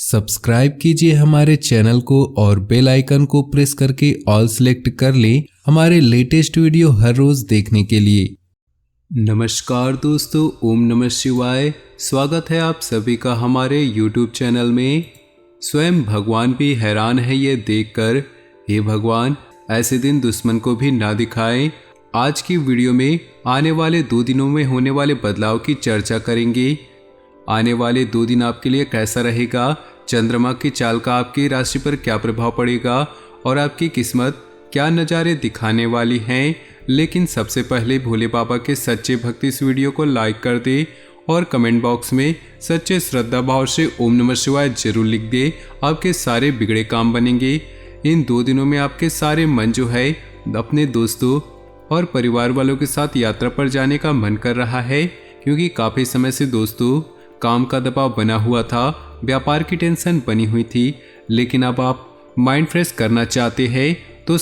Subscribe कीजिए हमारे channel को और बेल आइकन को प्रेस करके ऑल सेलेक्ट कर लें हमारे लेटेस्ट वीडियो हर रोज देखने के लिए। नमस्कार दोस्तों, ओम नमः शिवाय। स्वागत है आप सभी का हमारे YouTube चैनल में। स्वयं भगवान भी हैरान है ये देखकर, हे भगवान ऐसे दिन दुश्मन को भी ना दिखाएं। आज की वीडियो में आने वाले 2 दिनों में होने वाले बदलाव की चर्चा करेंगे। आने वाले 2 दिन आपके लिए कैसा रहेगा, चंद्रमा की चाल का आपकी राशि पर क्या प्रभाव पड़ेगा और आपकी किस्मत क्या नज़ारे दिखाने वाली हैं। लेकिन सबसे पहले भोले बाबा के सच्चे भक्त इस वीडियो को लाइक कर दे और कमेंट बॉक्स में सच्चे श्रद्धा भाव से ओम नमः शिवाय जरूर लिख दे। आपके सारे बिगड़े काम बनेंगे। इन 2 दिनों में आपके सारे मन जो है अपने दोस्तों और परिवार वालों के साथ यात्रा पर जाने का मन कर रहा है, क्योंकि काफ़ी समय से दोस्तों काम का दबाव बना हुआ था, व्यापार की टेंशन बनी हुई थी। लेकिन अब आप माइंड फ्रेश करना चाहते हैं तो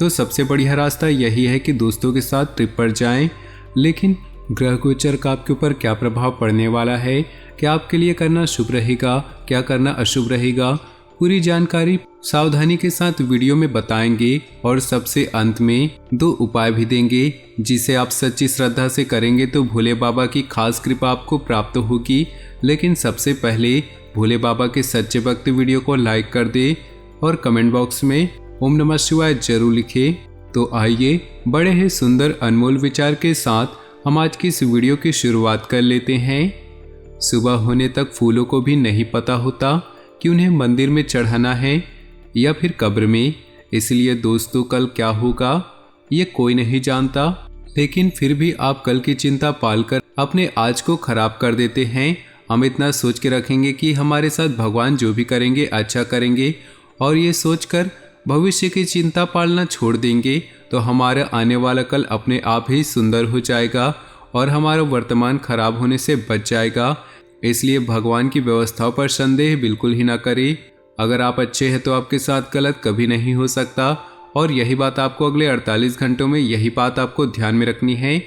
सबसे बढ़िया रास्ता यही है कि दोस्तों के साथ ट्रिप पर जाएं। लेकिन ग्रह गोचर का आपके ऊपर क्या प्रभाव पड़ने वाला है, क्या आपके लिए करना शुभ रहेगा, क्या करना अशुभ रहेगा, पूरी जानकारी सावधानी के साथ वीडियो में बताएंगे और सबसे अंत में 2 उपाय भी देंगे, जिसे आप सच्ची श्रद्धा से करेंगे तो भोले बाबा की खास कृपा आपको प्राप्त होगी। लेकिन सबसे पहले भोले बाबा के सच्चे भक्त वीडियो को लाइक कर दे और कमेंट बॉक्स में ओम नमः शिवाय जरूर लिखे। तो आइए बड़े ही सुंदर अनमोल विचार के साथ हम आज की इस वीडियो की शुरुआत कर लेते हैं। सुबह होने तक फूलों को भी नहीं पता होता कि उन्हें मंदिर में चढ़ाना है या फिर कब्र में। इसलिए दोस्तों कल क्या होगा ये कोई नहीं जानता, लेकिन फिर भी आप कल की चिंता पालकर अपने आज को खराब कर देते हैं। हम इतना सोच के रखेंगे कि हमारे साथ भगवान जो भी करेंगे अच्छा करेंगे, और ये सोचकर भविष्य की चिंता पालना छोड़ देंगे तो हमारा आने वाला कल अपने आप ही सुंदर हो जाएगा और हमारा वर्तमान खराब होने से बच जाएगा। इसलिए भगवान की व्यवस्थाओं पर संदेह बिल्कुल ही ना करें। अगर आप अच्छे हैं तो आपके साथ गलत कभी नहीं हो सकता, और यही बात आपको अगले 48 घंटों में यही बात आपको ध्यान में रखनी है।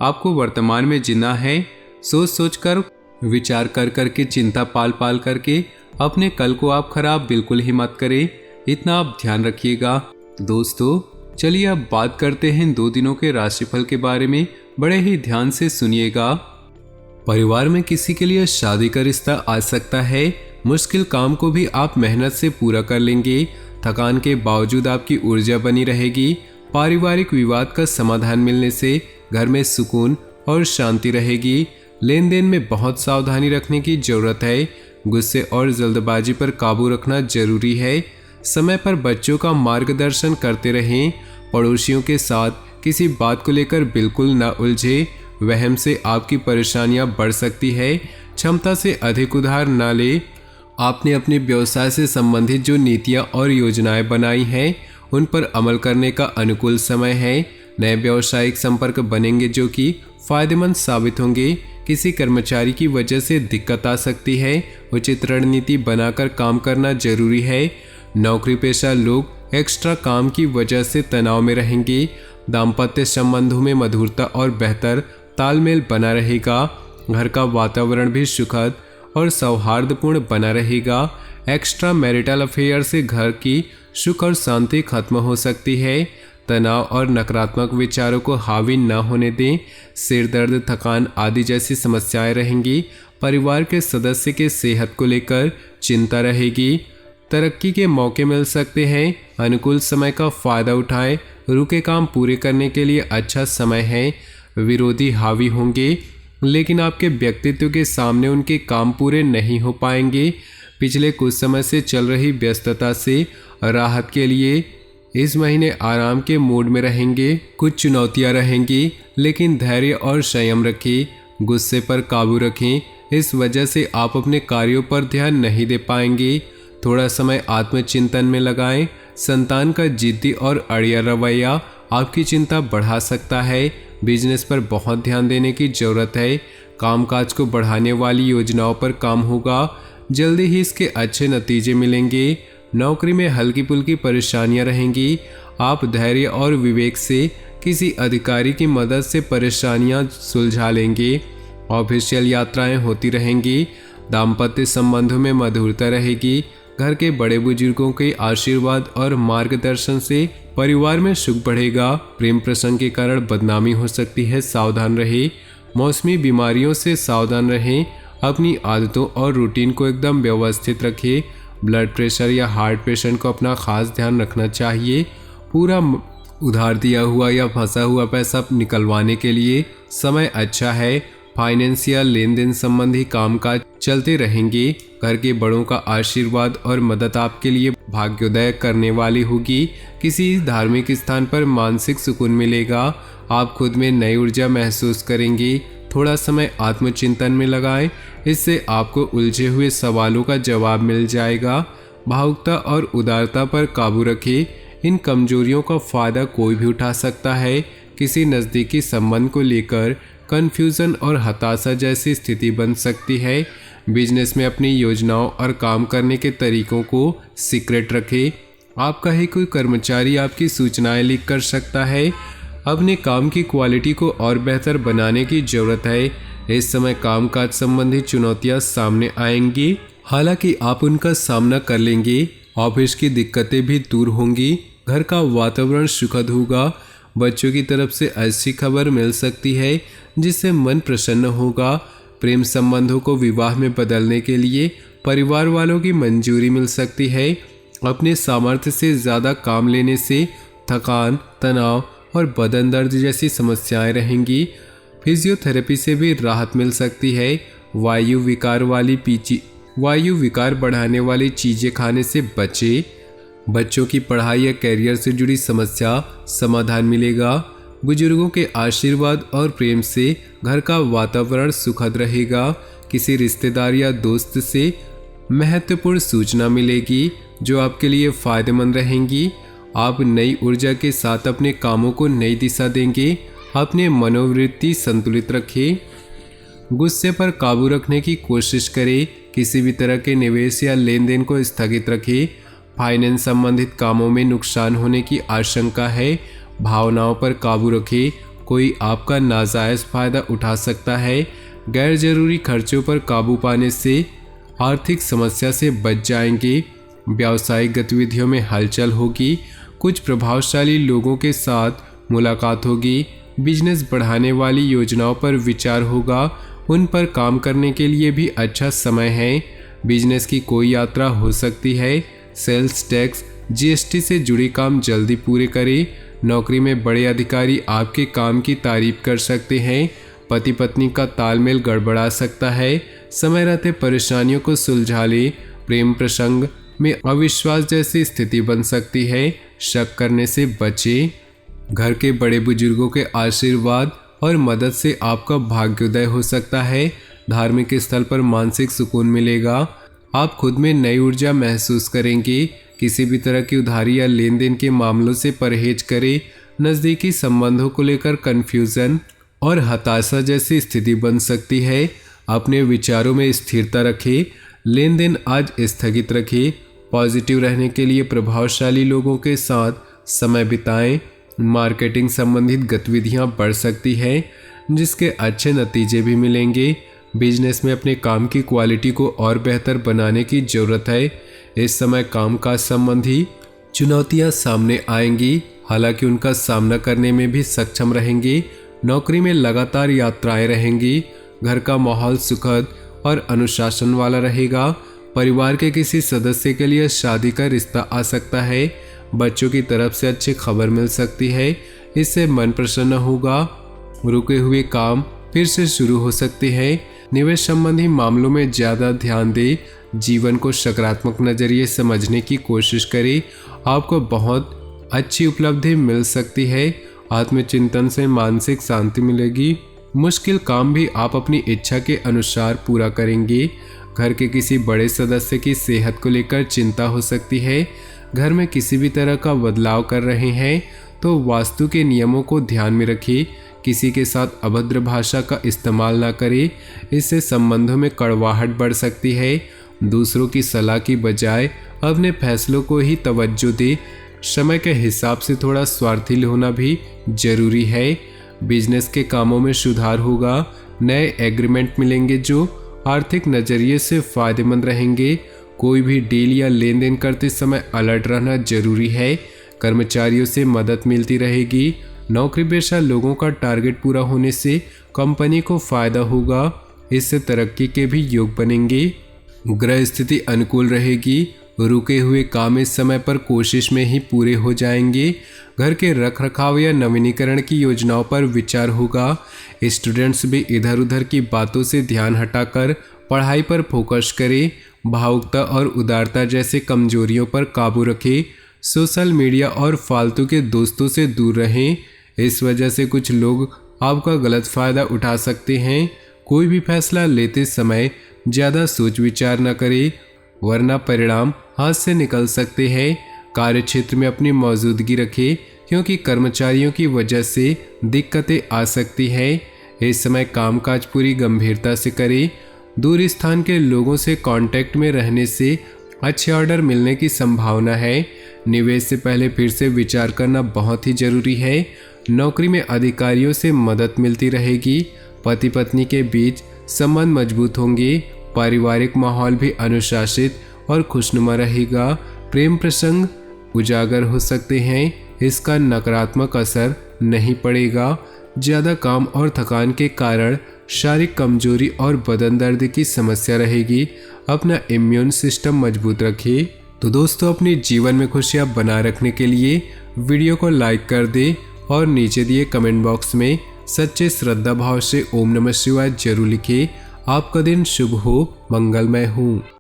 आपको वर्तमान में जीना है, सोच सोच कर विचार कर करके चिंता पाल पाल करके अपने कल को आप खराब बिल्कुल ही मत करें, इतना आप ध्यान रखिएगा। दोस्तों चलिए अब बात करते हैं 2 दिनों के राशिफल के बारे में। बड़े ही ध्यान से सुनिएगा। परिवार में किसी के लिए शादी का रिश्ता आ सकता है। मुश्किल काम को भी आप मेहनत से पूरा कर लेंगे। थकान के बावजूद आपकी ऊर्जा बनी रहेगी। पारिवारिक विवाद का समाधान मिलने से घर में सुकून और शांति रहेगी। लेन देन में बहुत सावधानी रखने की जरूरत है। गुस्से और जल्दबाजी पर काबू रखना जरूरी है। समय पर बच्चों का मार्गदर्शन करते रहें। पड़ोसियों के साथ किसी बात को लेकर बिल्कुल न उलझे, वहम से आपकी परेशानियां बढ़ सकती है। क्षमता से अधिक उधार न ले। आपने अपने व्यवसाय से संबंधित जो नीतियां और योजनाएं बनाई हैं उन पर अमल करने का अनुकूल समय है। नए व्यावसायिक संपर्क बनेंगे जो कि फायदेमंद साबित होंगे। किसी कर्मचारी की वजह से दिक्कत आ सकती है, उचित रणनीति बनाकर काम करना जरूरी है। नौकरी पेशा लोग एक्स्ट्रा काम की वजह से तनाव में रहेंगे। दाम्पत्य संबंधों में मधुरता और बेहतर तालमेल बना रहेगा। घर का वातावरण भी सुखद और सौहार्दपूर्ण बना रहेगा। एक्स्ट्रा मैरिटल अफेयर से घर की सुख और शांति खत्म हो सकती है। तनाव और नकारात्मक विचारों को हावी न होने दें। सिर दर्द, थकान आदि जैसी समस्याएं रहेंगी। परिवार के सदस्य के सेहत को लेकर चिंता रहेगी। तरक्की के मौके मिल सकते हैं। अनुकूल समय का फायदा उठाएं। रुके काम पूरे करने के लिए अच्छा समय है। विरोधी हावी होंगे, लेकिन आपके व्यक्तित्व के सामने उनके काम पूरे नहीं हो पाएंगे। पिछले कुछ समय से चल रही व्यस्तता से राहत के लिए इस महीने आराम के मूड में रहेंगे। कुछ चुनौतियां रहेंगी, लेकिन धैर्य और संयम रखें। गुस्से पर काबू रखें, इस वजह से आप अपने कार्यों पर ध्यान नहीं दे पाएंगे। थोड़ा समय आत्मचिंतन में लगाएं। संतान का जिद्दी और अड़िया रवैया आपकी चिंता बढ़ा सकता है। बिजनेस पर बहुत ध्यान देने की जरूरत है। कामकाज को बढ़ाने वाली योजनाओं पर काम होगा। जल्दी ही इसके अच्छे नतीजे मिलेंगे। नौकरी में हल्की फुल्की परेशानियां रहेंगी। आप धैर्य और विवेक से किसी अधिकारी की मदद से परेशानियां सुलझा लेंगे। ऑफिशियल यात्राएं होती रहेंगी। दाम्पत्य संबंधों में मधुरता रहेगी। घर के बड़े बुजुर्गों के आशीर्वाद और मार्गदर्शन से परिवार में सुख बढ़ेगा। प्रेम प्रसंग के कारण बदनामी हो सकती है, सावधान रहे। मौसमी बीमारियों से सावधान रहें। अपनी आदतों और रूटीन को एकदम व्यवस्थित रखें। ब्लड प्रेशर या हार्ट पेशेंट को अपना खास ध्यान रखना चाहिए। पूरा उधार दिया हुआ या फंसा हुआ पैसा निकलवाने के लिए समय अच्छा है। फाइनेंशियल लेन देन संबंधी कामकाज चलते रहेंगे। घर के बड़ों का आशीर्वाद और मदद आपके लिए भाग्योदय करने वाली होगी। किसी धार्मिक स्थान पर मानसिक सुकून मिलेगा। आप खुद में नई ऊर्जा महसूस करेंगे। थोड़ा समय आत्मचिंतन में लगाएं, इससे आपको उलझे हुए सवालों का जवाब मिल जाएगा। भावुकता और उदारता पर काबू रखें। इन कमजोरियों का फायदा कोई भी उठा सकता है। किसी नज़दीकी संबंध को लेकर कन्फ्यूज़न और हताशा जैसी स्थिति बन सकती है। बिजनेस में अपनी योजनाओं और काम करने के तरीकों को सीक्रेट रखें। आपका ही कोई कर्मचारी आपकी सूचनाएं लीक कर सकता है। अपने काम की क्वालिटी को और बेहतर बनाने की ज़रूरत है। इस समय कामकाज संबंधी चुनौतियां सामने आएंगी, हालांकि आप उनका सामना कर लेंगे। ऑफिस की दिक्कतें भी दूर होंगी। घर का वातावरण सुखद होगा। बच्चों की तरफ से ऐसी खबर मिल सकती है जिससे मन प्रसन्न होगा। प्रेम संबंधों को विवाह में बदलने के लिए परिवार वालों की मंजूरी मिल सकती है। अपने सामर्थ्य से ज़्यादा काम लेने से थकान, तनाव और बदन दर्द जैसी समस्याएं रहेंगी। फिजियोथेरेपी से भी राहत मिल सकती है। वायु विकार बढ़ाने वाली चीज़ें खाने से बचें। बच्चों की पढ़ाई या कैरियर से जुड़ी समस्या समाधान मिलेगा। बुजुर्गों के आशीर्वाद और प्रेम से घर का वातावरण सुखद रहेगा। किसी रिश्तेदार या दोस्त से महत्वपूर्ण सूचना मिलेगी जो आपके लिए फायदेमंद रहेंगी। आप नई ऊर्जा के साथ अपने कामों को नई दिशा देंगे। अपने मनोवृत्ति संतुलित रखें। गुस्से पर काबू रखने की कोशिश करें। किसी भी तरह के निवेश या लेन देन को स्थगित रखें। फाइनेंस संबंधित कामों में नुकसान होने की आशंका है। भावनाओं पर काबू रखें। कोई आपका नाजायज़ फायदा उठा सकता है। गैर जरूरी खर्चों पर काबू पाने से आर्थिक समस्या से बच जाएंगे। व्यावसायिक गतिविधियों में हलचल होगी। कुछ प्रभावशाली लोगों के साथ मुलाकात होगी। बिजनेस बढ़ाने वाली योजनाओं पर विचार होगा। उन पर काम करने के लिए भी अच्छा समय है। बिजनेस की कोई यात्रा हो सकती है। सेल्स टैक्स, जीएसटी से जुड़ी काम जल्दी पूरे करें। नौकरी में बड़े अधिकारी आपके काम की तारीफ कर सकते हैं। पति पत्नी का तालमेल गड़बड़ा सकता है। समय रहते परेशानियों को सुलझा लें। प्रेम प्रसंग में अविश्वास जैसी स्थिति बन सकती है। शक करने से बचें। घर के बड़े बुजुर्गों के आशीर्वाद और मदद से आपका भाग्योदय हो सकता है। धार्मिक स्थल पर मानसिक सुकून मिलेगा। आप खुद में नई ऊर्जा महसूस करेंगे। किसी भी तरह की उधारी या लेन देन के मामलों से परहेज करें। नज़दीकी संबंधों को लेकर कन्फ्यूज़न और हताशा जैसी स्थिति बन सकती है। अपने विचारों में स्थिरता रखें। लेन देन आज स्थगित रखें। पॉजिटिव रहने के लिए प्रभावशाली लोगों के साथ समय बिताएं। मार्केटिंग संबंधित गतिविधियां बढ़ सकती हैं, जिसके अच्छे नतीजे भी मिलेंगे। बिजनेस में अपने काम की क्वालिटी को और बेहतर बनाने की ज़रूरत है। इस समय कामकाज संबंधी चुनौतियां सामने आएंगी, हालांकि उनका सामना करने में भी सक्षम रहेंगे। नौकरी में लगातार यात्राएं रहेंगी। घर का माहौल सुखद और अनुशासन वाला रहेगा। परिवार के किसी सदस्य के लिए शादी का रिश्ता आ सकता है। बच्चों की तरफ से अच्छी खबर मिल सकती है, इससे मन प्रसन्न होगा। रुके हुए काम फिर से शुरू हो सकते हैं। निवेश संबंधी मामलों में ज़्यादा ध्यान दें। जीवन को सकारात्मक नज़रिए समझने की कोशिश करें। आपको बहुत अच्छी उपलब्धि मिल सकती है। आत्मचिंतन से मानसिक शांति मिलेगी। मुश्किल काम भी आप अपनी इच्छा के अनुसार पूरा करेंगे। घर के किसी बड़े सदस्य की सेहत को लेकर चिंता हो सकती है। घर में किसी भी तरह का बदलाव कर रहे हैं तो वास्तु के नियमों को ध्यान में रखिए। किसी के साथ अभद्र भाषा का इस्तेमाल ना करें, इससे संबंधों में कड़वाहट बढ़ सकती है। दूसरों की सलाह की बजाय अपने फैसलों को ही तवज्जो दे। समय के हिसाब से थोड़ा स्वार्थी होना भी जरूरी है। बिजनेस के कामों में सुधार होगा। नए एग्रीमेंट मिलेंगे जो आर्थिक नजरिए से फायदेमंद रहेंगे। कोई भी डील या लेन देन करते समय अलर्ट रहना जरूरी है। कर्मचारियों से मदद मिलती रहेगी। नौकरी पेशा लोगों का टारगेट पूरा होने से कंपनी को फायदा होगा। इससे तरक्की के भी योग बनेंगे। ग्रह स्थिति अनुकूल रहेगी। रुके हुए काम इस समय पर कोशिश में ही पूरे हो जाएंगे। घर के रखरखाव या नवीनीकरण की योजनाओं पर विचार होगा। स्टूडेंट्स भी इधर उधर की बातों से ध्यान हटाकर पढ़ाई पर फोकस करें। भावुकता और उदारता जैसे कमजोरियों पर काबू रखें। सोशल मीडिया और फालतू के दोस्तों से दूर रहें। इस वजह से कुछ लोग आपका गलत फायदा उठा सकते हैं। कोई भी फैसला लेते समय ज़्यादा सोच विचार न करें, वरना परिणाम हाथ से निकल सकते हैं। कार्य क्षेत्र में अपनी मौजूदगी रखें, क्योंकि कर्मचारियों की वजह से दिक्कतें आ सकती हैं। इस समय कामकाज पूरी गंभीरता से करें। दूर स्थान के लोगों से कांटेक्ट में रहने से अच्छे ऑर्डर मिलने की संभावना है। निवेश से पहले फिर से विचार करना बहुत ही जरूरी है। नौकरी में अधिकारियों से मदद मिलती रहेगी। पति पत्नी के बीच संबंध मजबूत होंगे। पारिवारिक माहौल भी अनुशासित और खुशनुमा रहेगा। प्रेम प्रसंग उजागर हो सकते हैं। इसका नकारात्मक असर नहीं पड़ेगा। ज़्यादा काम और थकान के कारण शारीरिक कमजोरी और बदन दर्द की समस्या रहेगी। अपना इम्यून सिस्टम मजबूत रखिए। तो दोस्तों, अपने जीवन में खुशियाँ बनाए रखने के लिए वीडियो को लाइक कर दें और नीचे दिए कमेंट बॉक्स में सच्चे श्रद्धा भाव से ओम नमः शिवाय जरूर लिखें। आपका दिन शुभ हो, मंगलमय हो।